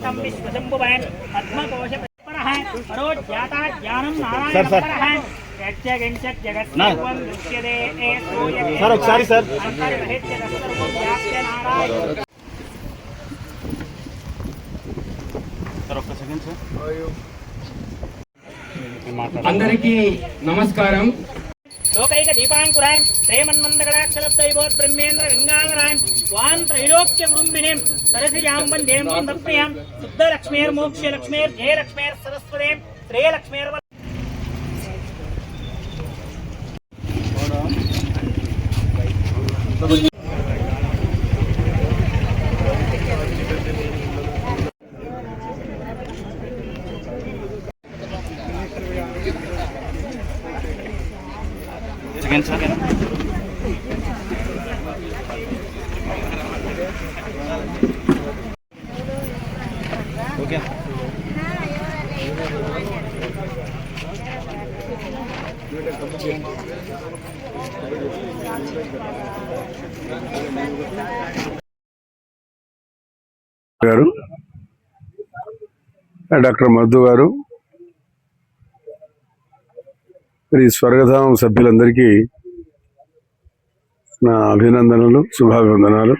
तं विश्वशम्भुवान् पद्मकोशपरः परोज्ञाता ज्ञानं नारायणपरः यज्ञगञ्चत् जगत्सर्वं दृश्यते सर ఒకసారి सर अन्तर्गहित्य सर्वं व्याप्य नारायण सर ఒక్క సెకండ్ सर అందరికీ నమస్కారం. लोकैक दीपांकुरान् प्रेमन्मन्दकटाक्षलब्दैवोत् ब्रह्मेन्द्र गंगाधरान् स्वान् त्रैलोक्य कुटुम्बिनीं सरसिजां वन्दे मुकुन्दप्रियां शुद्धलक्ष्मीर्मोक्ष्य लक्ष्मीर् जयलक्ष्मीर् सरस्वतीं श्रेयलक्ष्मीर् సెకండ్ सर ఓకే గారు డాక్టర్ మధు గారు మరి స్వర్గధామం సభ్యులందరికీ నా అభినందనలు శుభాభివందనాలు.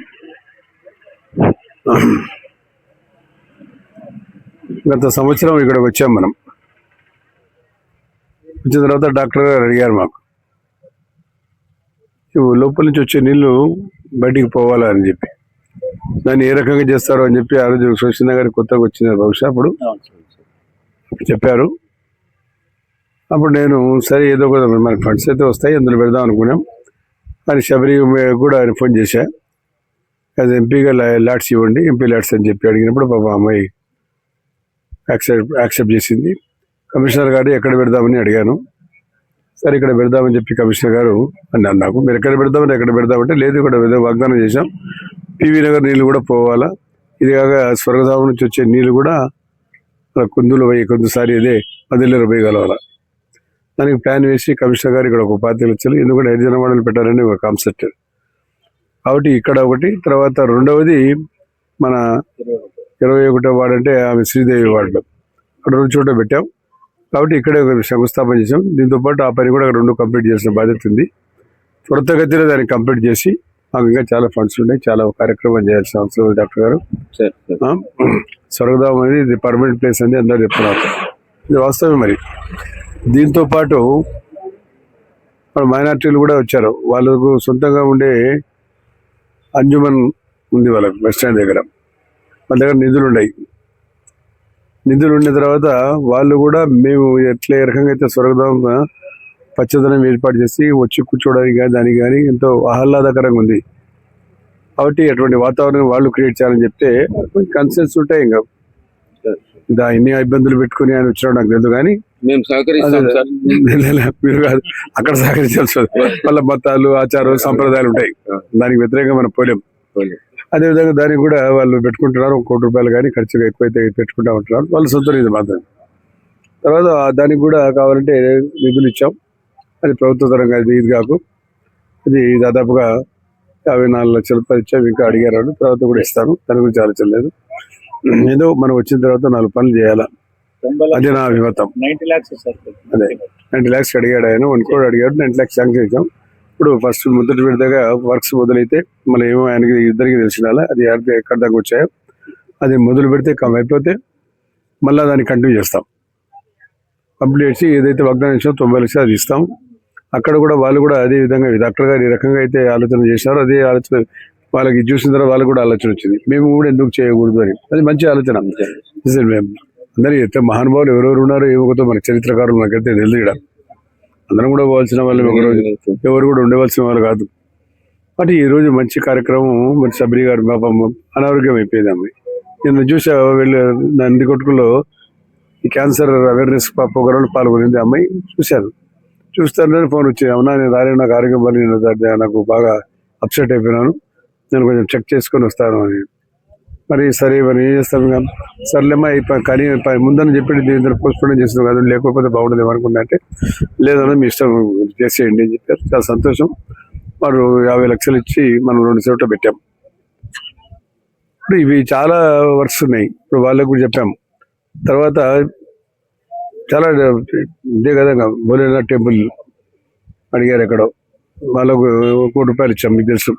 గత సంవత్సరం ఇక్కడ వచ్చాం. మనం వచ్చిన తర్వాత డాక్టర్ గారు అడిగారు మాకు లోపల నుంచి వచ్చే నీళ్లు బయటికి పోవాలా అని చెప్పి, దాన్ని ఏ రకంగా చేస్తారో అని చెప్పి ఆ రోజు సోషల్ గారి కొత్తగా వచ్చిన బహుశా అప్పుడు చెప్పారు. అప్పుడు నేను సరే ఏదో ఒక మనకి ఫండ్స్ అయితే వస్తాయి అందులో పెడదాం అనుకున్నాం. అని శబరి కూడా ఆయన ఫోన్ చేశా, అది ఎంపీగా ల్యాట్స్ ఇవ్వండి, ఎంపీ ల్యాట్స్ అని చెప్పి అడిగినప్పుడు పాప అమ్మాయి యాక్సెప్ట్ చేసింది. కమిషనర్ గారు ఎక్కడ పెడదామని అడిగాను. సరే ఇక్కడ పెడదామని చెప్పి కమిషనర్ గారు అన్నారు నాకు, మీరు ఎక్కడ పెడదామంటే లేదు ఇక్కడ ఏదో వాగ్దానం చేశాం, పివి నగర్ నీళ్ళు కూడా పోవాలా, ఇది కాక స్వర్గధామం నుంచి వచ్చే నీళ్ళు కూడా కుందులు పోయి కొంతసారి ఇదే 10 పోయి కలవాలా. దానికి ప్లాన్ వేసి కమిషనర్ గారు ఇక్కడ ఒక 25 లక్షలు ఎందుకంటే 5 జనవాడలు పెట్టాలని ఒక కాన్సెప్ట్. కాబట్టి ఇక్కడ ఒకటి, తర్వాత రెండవది మన 21వ వార్డు అంటే ఆమె శ్రీదేవి వార్డులో అక్కడ 2 చోట్ల పెట్టాం. కాబట్టి ఇక్కడే శంకుస్థాపన చేసాం. దీంతో పాటు ఆ పని కూడా అక్కడ 2 కంప్లీట్ చేసిన బాధ్యత ఉంది. త్వరితగతిలో దాన్ని కంప్లీట్ చేసి మాకు ఇంకా చాలా ఫండ్స్ ఉన్నాయి, చాలా కార్యక్రమం చేయాల్సిన అవసరం ఉంది. డాక్టర్ గారు స్వర్గధామం అనేది ఇది పర్మనెంట్ ప్లేస్ అని అందరూ చెప్తున్నారు, ఇది వాస్తవమే. మరి దీంతో పాటు మన మైనార్టీలు కూడా వచ్చారు. వాళ్ళకు సొంతంగా ఉండే అంజుమన్ ఉంది వాళ్ళకి బస్ స్టాండ్ దగ్గర, వాళ్ళ దగ్గర నిధులు ఉండిన తర్వాత వాళ్ళు కూడా మేము ఎట్లా ఏ రకంగా అయితే స్వర్గధామం పచ్చదనం ఏర్పాటు చేసి వచ్చి కూర్చోవడానికి కానీ దానికి కానీ ఎంతో ఆహ్లాదకరంగా ఉంది. కాబట్టి అటువంటి వాతావరణం వాళ్ళు క్రియేట్ చేయాలని చెప్తే కన్సెన్స్ ఉంటాయి. ఇంకా ఎన్ని ఇబ్బందులు పెట్టుకుని ఆయన వచ్చినాడు నాకు తెలియదు, కానీ మేము మీరు కాదు అక్కడ సహకరించాల్సి వాళ్ళ మతాలు ఆచారాలు సంప్రదాయాలు ఉంటాయి, దానికి వ్యతిరేకంగా మనం పోలేం. అదేవిధంగా దానికి కూడా వాళ్ళు పెట్టుకుంటున్నారు, 1 కోటి రూపాయలు కానీ ఖర్చుగా ఎక్కువైతే పెట్టుకుంటా ఉంటున్నారు, వాళ్ళు సొంత ఇది మాత్రం. తర్వాత దానికి కూడా కావాలంటే నిధులు ఇచ్చాం, అది ప్రభుత్వ పరంగా ఇది కాకు ఇది దాదాపుగా 54 లక్షల రూపాయలు ఇచ్చాం. ఇంకా అడిగారు, తర్వాత కూడా ఇస్తాను, దాని గురించి ఆలోచన లేదు. ఏదో మనం వచ్చిన తర్వాత 4 పనులు చేయాలా, అదే నా అభిమతం. 90 lakhs అదే 90 lakhs అడిగాడు ఆయన, 1 crore అడిగాడు, 90 lakhs శాంక్షన్ ఇచ్చాం. ఇప్పుడు ఫస్ట్ మొదటి విడతగా వర్క్స్ మొదలైతే మళ్ళీ ఏమో ఆయనకి ఇద్దరికి తెలిసినాలా అది ఎక్కడ దాకా వచ్చాయో అది మొదలు పెడితే అయిపోతే మళ్ళీ దాన్ని కంటిన్యూ చేస్తాం. కంప్లీట్ చేసి ఏదైతే వాగ్దానం ఇచ్చామో 90 లక్షలు అది ఇస్తాం. అక్కడ కూడా వాళ్ళు కూడా అదే విధంగా డాక్టర్ గారు ఈ రకంగా అయితే ఆలోచన చేశారో అదే ఆలోచన వాళ్ళకి చూసిన తర్వాత వాళ్ళకి కూడా ఆలోచన వచ్చింది, మేము కూడా ఎందుకు చేయకూడదు అని. అది మంచి ఆలోచన. మేము అందరూ అయితే మహానుభావులు ఎవరెవరు ఉన్నారో ఏమో మన చరిత్రకారులు నాకైతే తెలియదు. ఇక్కడ అందరం కూడా పోవాల్సిన వాళ్ళు ఒకరోజు ఎవరు కూడా ఉండవలసిన వాళ్ళు కాదు. బట్ ఈరోజు మంచి కార్యక్రమం. మరి సబరి గారు పాపం అనారోగ్యం అయిపోయింది అమ్మాయి. నేను చూసా వెళ్ళి నందికొట్టుకులో ఈ క్యాన్సర్ అవేర్నెస్ ప్రోగ్రాంలో పాల్గొనింది అమ్మాయి, చూశాను. చూస్తానని ఫోన్ వచ్చింది, అవునా నేను రాలేను, నాకు ఆరోగ్యం పని నాకు బాగా అప్సెట్ అయిపోయినాను, నేను కొంచెం చెక్ చేసుకొని వస్తాను అని. మరి సరే మరి ఏం చేస్తాం, ఇంకా సర్లేమ్మా కానీ ముందని చెప్పి దీని పోస్ట్పోన్ చేస్తున్నాం కదా, లేకపోతే బాగుండదు ఏమనుకున్నా అంటే లేదన్నా మీ ఇష్టం చేసేయండి అని చెప్పారు. చాలా సంతోషం. వారు 50 లక్షలు ఇచ్చి మనం 2 చోట్ల పెట్టాం. ఇప్పుడు ఇవి చాలా వర్క్స్ ఉన్నాయి. ఇప్పుడు వాళ్ళకు కూడా చెప్పాం. తర్వాత చాలా ఇదే కదా భోలేనాథ్ టెంపుల్ అడిగారు ఎక్కడో, వాళ్ళకు ₹1 కోటి ఇచ్చాం, మీకు తెలుసు.